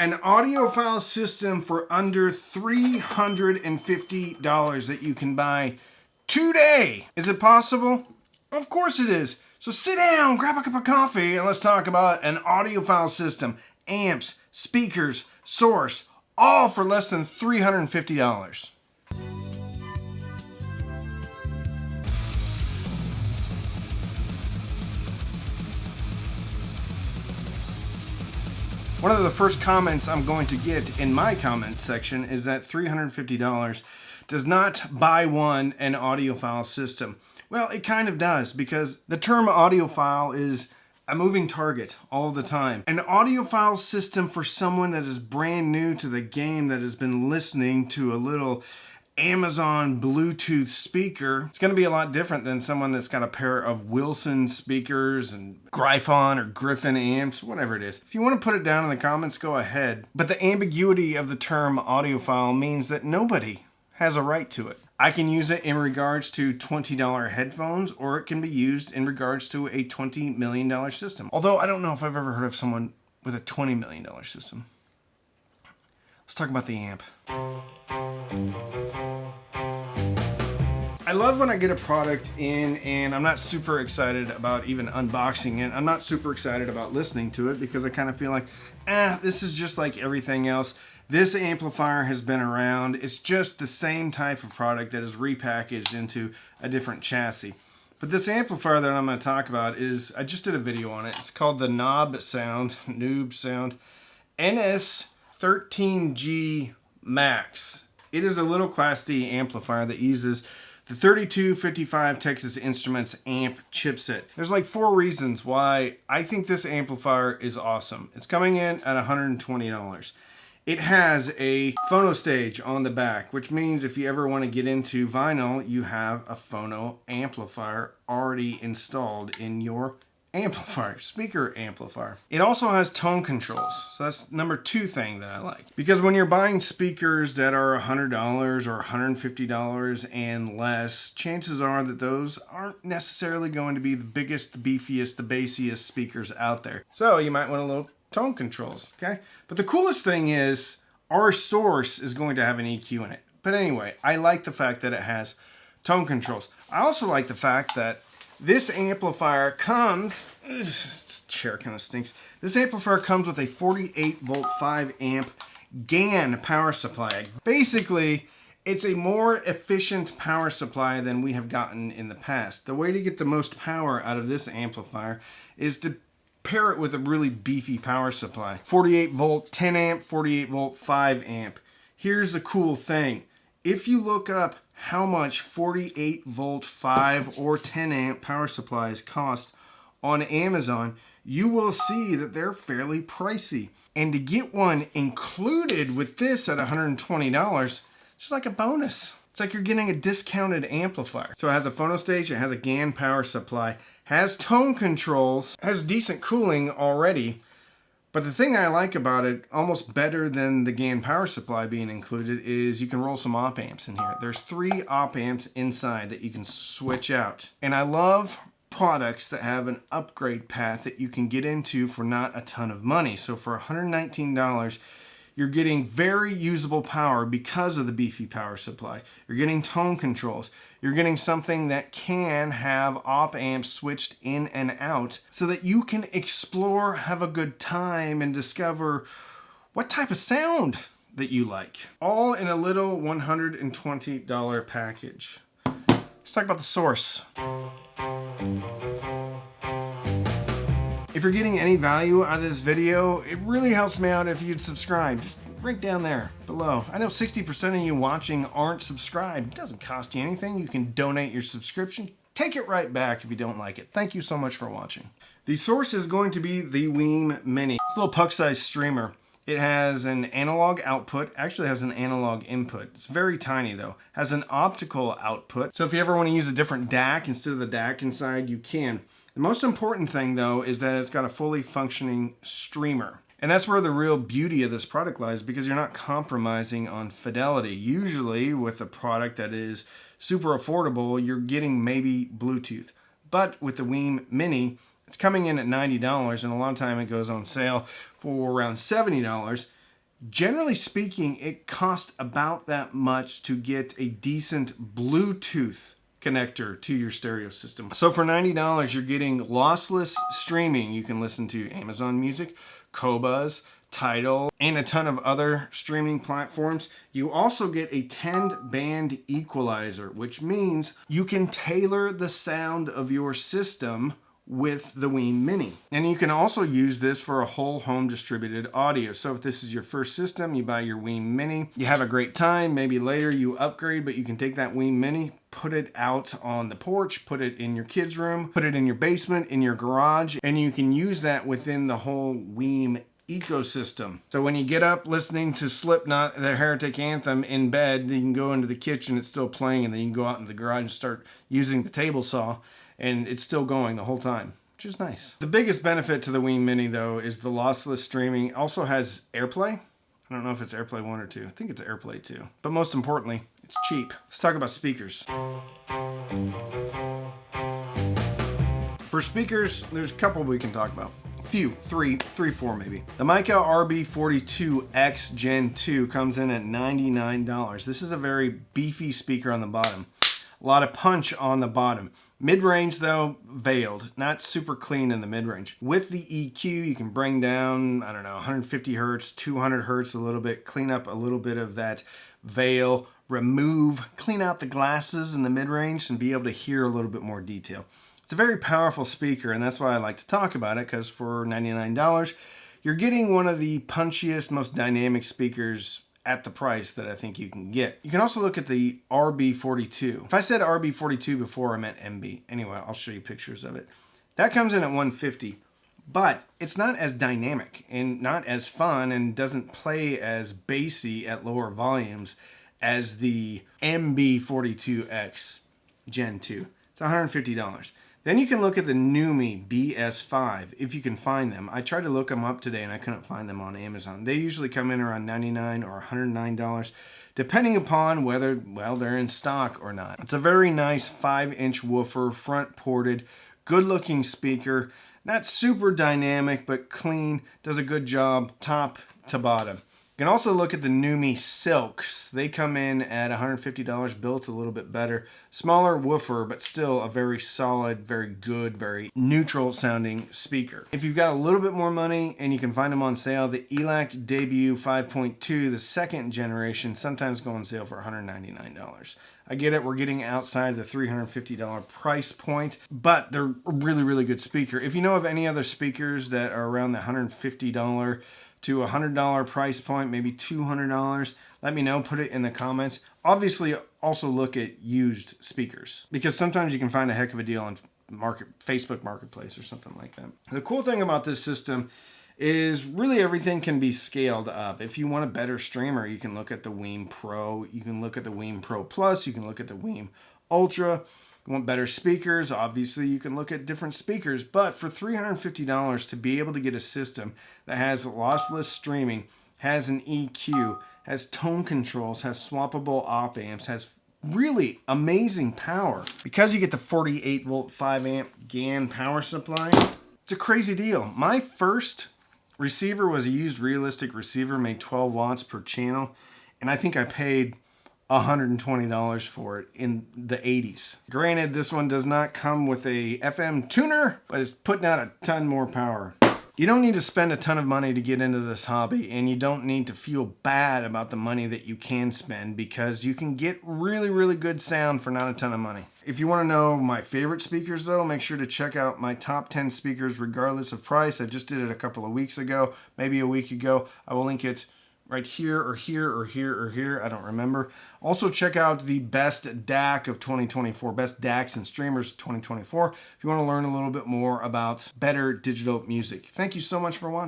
An audiophile system for under $350 that you can buy today. Is it possible? Of course it is. So sit down, grab a cup of coffee, and let's talk about an audiophile system. Amps, speakers, source, all for less than $350. One of the first comments I'm going to get in my comments section is that $350 does not buy one an audiophile system. Well, it kind of does, because the term audiophile is a moving target all the time. An audiophile system for someone that is brand new to the game, that has been listening to a little Amazon Bluetooth speaker, it's going to be a lot different than someone that's got a pair of Wilson speakers and Gryphon or Griffin amps, whatever it is. If you want to put it down in the comments, go ahead. But the ambiguity of the term audiophile means that nobody has a right to it. I can use it in regards to $20 headphones, or it can be used in regards to a $20 million system. Although I don't know if I've ever heard of someone with a $20 million system. Let's talk about the amp. I love when I get a product in and I'm not super excited about even unboxing it. I'm not super excited about listening to it because I kind of feel like, this is just like everything else. This amplifier has been around. It's just the same type of product that is repackaged into a different chassis. But this amplifier that I'm going to talk about is, I just did a video on it. It's called the Noob Sound NS13G Max. It is a little Class D amplifier that uses the 3255 Texas Instruments amp chipset. There's like 4 reasons why I think this amplifier is awesome. It's coming in at $120. It has a phono stage on the back, which means if you ever want to get into vinyl, you have a phono amplifier already installed in your amplifier, speaker amplifier. It also has tone controls, so that's number 2 thing that I like. Because when you're buying speakers that are $100 or $150 and less, chances are that those aren't necessarily going to be the biggest, the beefiest, the bassiest speakers out there. So you might want a little tone controls, okay? But the coolest thing is our source is going to have an EQ in it. But anyway, I like the fact that it has tone controls. I also like the fact that this amplifier comes, this chair kind of stinks. This amplifier comes with a 48 volt 5 amp GAN power supply. Basically, it's a more efficient power supply than we have gotten in the past. The way to get the most power out of this amplifier is to pair it with a really beefy power supply. 48 volt 10 amp, 48 volt 5 amp. Here's the cool thing. If you look up how much 48 volt 5 or 10 amp power supplies cost on Amazon, you will see that they're fairly pricey. And to get one included with this at $120, it's just like a bonus. It's like you're getting a discounted amplifier. So it has a phono stage, it has a GAN power supply, has tone controls, has decent cooling already. But the thing I like about it, almost better than the GAN power supply being included, is you can roll some op amps in here. There's 3 op amps inside that you can switch out. And I love products that have an upgrade path that you can get into for not a ton of money. So for $119, you're getting very usable power because of the beefy power supply. You're getting tone controls. You're getting something that can have op amps switched in and out so that you can explore, have a good time, and discover what type of sound that you like. All in a little $120 package. Let's talk about the source. If you're getting any value out of this video, it really helps me out if you'd subscribe. Just right down there below. I know 60% of you watching aren't subscribed. It doesn't cost you anything. You can donate your subscription. Take it right back if you don't like it. Thank you so much for watching. The source is going to be the Weem Mini. It's a little puck-sized streamer. It has an analog output, actually has an analog input. It's very tiny though. Has an optical output. So if you ever want to use a different DAC instead of the DAC inside, you can. The most important thing though is that it's got a fully functioning streamer. And that's where the real beauty of this product lies, because you're not compromising on fidelity. Usually with a product that is super affordable, you're getting maybe Bluetooth. But with the Weem Mini, it's coming in at $90, and a lot of time it goes on sale for around $70. Generally speaking, it costs about that much to get a decent Bluetooth connector to your stereo system. So for $90, you're getting lossless streaming. You can listen to Amazon Music, Qobuz, Tidal, and a ton of other streaming platforms. You also get a 10-band equalizer, which means you can tailor the sound of your system with the Wii Mini. And you can also use this for a whole home distributed audio. So if this is your first system, you buy your Wii Mini, you have a great time, maybe later you upgrade, but you can take that Wii Mini, put it out on the porch, put it in your kids' room, put it in your basement, in your garage, and you can use that within the whole Wii ecosystem. So when you get up listening to Slipknot, the Heretic Anthem in bed, you can go into the kitchen, it's still playing, and then you can go out into the garage and start using the table saw, and it's still going the whole time, which is nice. The biggest benefit to the Wii Mini, though, is the lossless streaming. It also has AirPlay. I don't know if it's AirPlay 1 or 2. I think it's AirPlay 2. But most importantly, it's cheap. Let's talk about speakers. For speakers, there's a couple we can talk about. Few, three, four maybe. The Mica RB42X Gen 2 comes in at $99. This is a very beefy speaker on the bottom. A lot of punch on the bottom. Mid-range though, veiled, not super clean in the mid-range. With the EQ, you can bring down, 150 hertz, 200 hertz a little bit, clean up a little bit of that veil, clean out the glasses in the mid-range and be able to hear a little bit more detail. It's a very powerful speaker, and that's why I like to talk about it, because for $99, you're getting one of the punchiest, most dynamic speakers at the price that I think you can get. You can also look at the RB42. If I said RB42 before, I meant MB. Anyway, I'll show you pictures of it. That comes in at $150, but it's not as dynamic and not as fun and doesn't play as bassy at lower volumes as the MB42X Gen 2. It's $150. Then you can look at the Numi BS5 if you can find them. I tried to look them up today and I couldn't find them on Amazon. They usually come in around $99 or $109, depending upon whether, well, they're in stock or not. It's a very nice 5-inch woofer, front ported, good looking speaker. Not super dynamic, but clean, does a good job top to bottom. You can also look at the Numi Silks. They come in at $150, built a little bit better. Smaller woofer, but still a very solid, very good, very neutral sounding speaker. If you've got a little bit more money and you can find them on sale, the ELAC Debut 5.2, the second generation, sometimes go on sale for $199. I get it, we're getting outside the $350 price point, but they're a really, really good speaker. If you know of any other speakers that are around the $150 to $100 price point, maybe $200, let me know, put it in the comments. Obviously, also look at used speakers, because sometimes you can find a heck of a deal on Facebook Marketplace or something like that. The cool thing about this system is really everything can be scaled up. If you want a better streamer, you can look at the Weem Pro, you can look at the Weem Pro Plus, you can look at the Weem Ultra. You want better speakers, obviously you can look at different speakers, but for $350 to be able to get a system that has lossless streaming, has an EQ, has tone controls, has swappable op amps, has really amazing power. Because you get the 48 volt 5 amp GAN power supply, it's a crazy deal. My first receiver was a used realistic receiver, made 12 watts per channel, and I think I paid $120 for it in the 80s. Granted, this one does not come with a FM tuner, but it's putting out a ton more power. You don't need to spend a ton of money to get into this hobby, and you don't need to feel bad about the money that you can spend, because you can get really, really good sound for not a ton of money. If you want to know my favorite speakers though, make sure to check out my top 10 speakers regardless of price. I just did it a couple of weeks ago, maybe a week ago. I will link it right here or here or here or here, I don't remember. Also check out the best DAC of 2024, best DACs and streamers 2024, if you want to learn a little bit more about better digital music. Thank you so much for watching.